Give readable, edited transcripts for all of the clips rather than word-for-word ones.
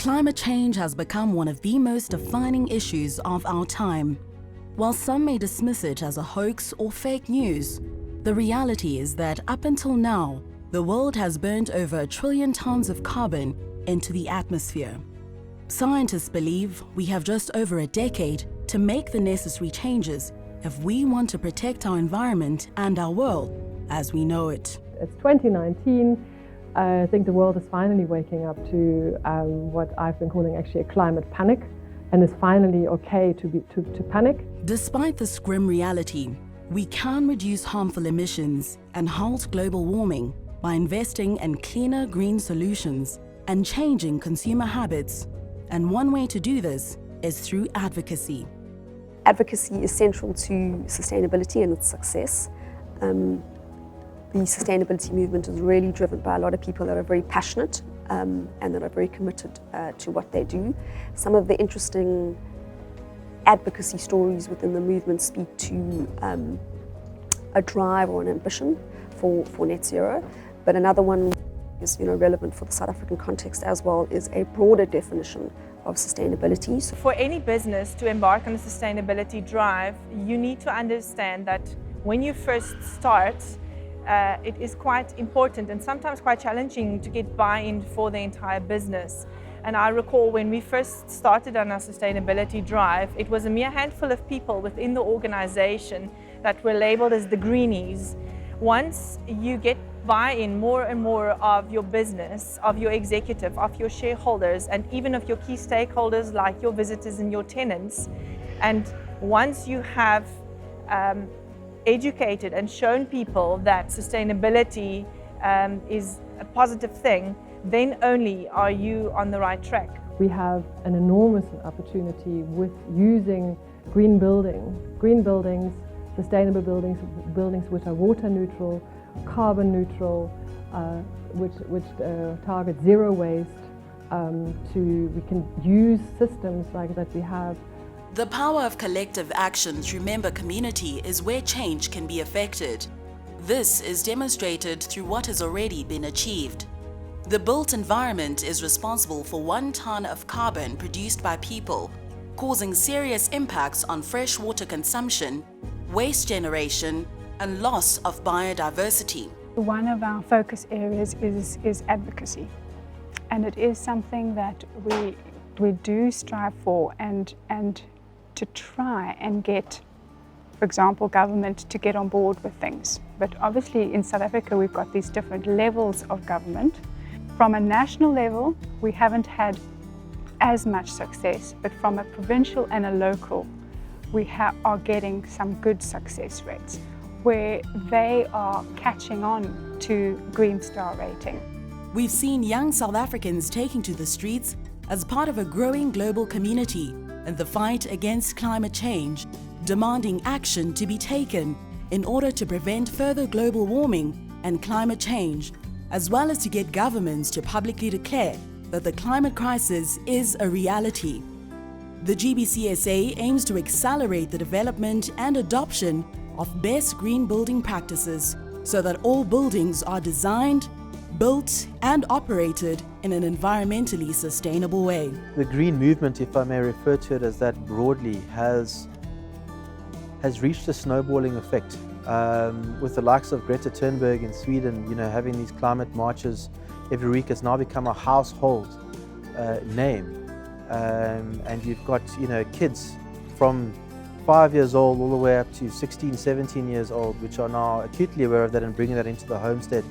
Climate change has become one of the most defining issues of our time. While some may dismiss it as a hoax or fake news, the reality is that up until now, the world has burnt over 1 trillion tons of carbon into the atmosphere. Scientists believe we have just over a decade to make the necessary changes if we want to protect our environment and our world as we know it. It's 2019. I think the world is finally waking up to what I've been calling actually a climate panic, and it's finally okay to panic. Despite this grim reality, we can reduce harmful emissions and halt global warming by investing in cleaner green solutions and changing consumer habits. And one way to do this is through advocacy. Advocacy is central to sustainability and its success. The sustainability movement is really driven by a lot of people that are very passionate and that are very committed to what they do. Some of the interesting advocacy stories within the movement speak to a drive or an ambition for net zero. But another one is relevant for the South African context as well, is a broader definition of sustainability. So for any business to embark on a sustainability drive, you need to understand that when you first start, it is quite important and sometimes quite challenging to get buy-in for the entire business. And I recall when we first started on our sustainability drive, it was a mere handful of people within the organization that were labeled as the greenies. Once you get buy-in more and more of your business, of your executive, of your shareholders, and even of your key stakeholders like your visitors and your tenants, and once you have educated and shown people that sustainability is a positive thing, then only are you on the right track. We have an enormous opportunity with using green buildings, sustainable buildings which are water neutral, carbon neutral, which target zero waste. We can use systems like that we have. The power of collective action through member community is where change can be effected. This is demonstrated through what has already been achieved. The built environment is responsible for 1 ton of carbon produced by people, causing serious impacts on freshwater consumption, waste generation, and loss of biodiversity. One of our focus areas is advocacy, and it is something that we do strive for and to try and get, for example, government to get on board with things. But obviously in South Africa we've got these different levels of government. From a national level we haven't had as much success, but from a provincial and a local we are getting some good success rates where they are catching on to Green Star rating. We've seen young South Africans taking to the streets as part of a growing global community in the fight against climate change, demanding action to be taken in order to prevent further global warming and climate change, as well as to get governments to publicly declare that the climate crisis is a reality. The Gbcsa aims to accelerate the development and adoption of best green building practices so that all buildings are designed, built and operated in an environmentally sustainable way. The green movement, if I may refer to it as that broadly, has reached a snowballing effect. With the likes of Greta Thunberg in Sweden, having these climate marches every week, has now become a household name. And you've got kids from 5 years old all the way up to 16, 17 years old, which are now acutely aware of that and bringing that into the homestead.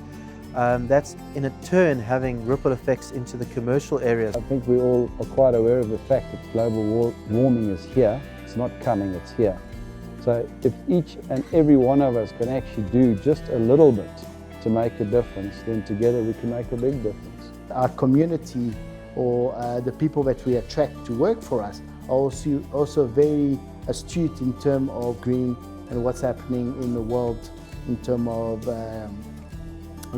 That's in a turn having ripple effects into the commercial areas. I think we all are quite aware of the fact that global warming is here. It's not coming, it's here. So if each and every one of us can actually do just a little bit to make a difference, then together we can make a big difference. Our community or the people that we attract to work for us are also very astute in terms of green and what's happening in the world in terms of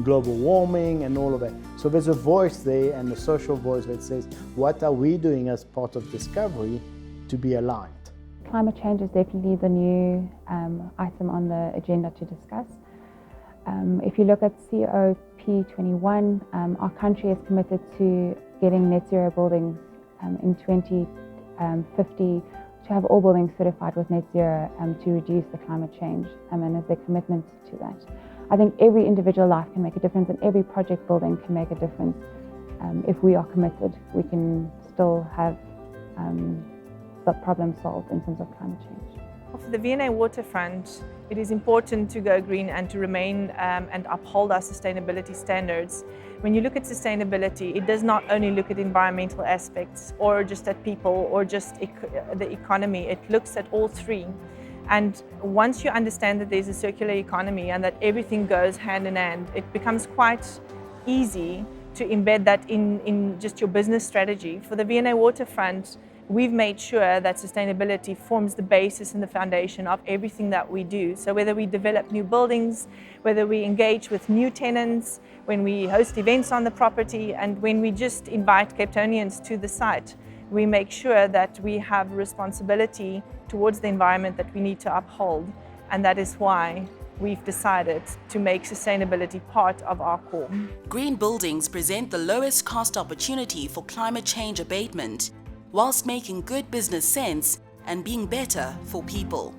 global warming and all of that. So there's a voice there, and a social voice that says, what are we doing as part of Discovery to be aligned? Climate change is definitely the new item on the agenda to discuss. If you look at COP 2021, our country is committed to getting net zero buildings in 2050, to have all buildings certified with net zero to reduce the climate change, and as their commitment to that. I think every individual life can make a difference, and every project building can make a difference. If we are committed, we can still have the problem solved in terms of climate change. For the V&A waterfront, it is important to go green and to remain and uphold our sustainability standards. When you look at sustainability, it does not only look at environmental aspects or just at people or just the economy, it looks at all three. And once you understand that there's a circular economy and that everything goes hand in hand, it becomes quite easy to embed that in just your business strategy. For the V&A waterfront, we've made sure that sustainability forms the basis and the foundation of everything that we do. So whether we develop new buildings, whether we engage with new tenants, when we host events on the property, and when we just invite Cape Townians to the site, we make sure that we have responsibility towards the environment that we need to uphold. And that is why we've decided to make sustainability part of our core. Green buildings present the lowest cost opportunity for climate change abatement, whilst making good business sense and being better for people.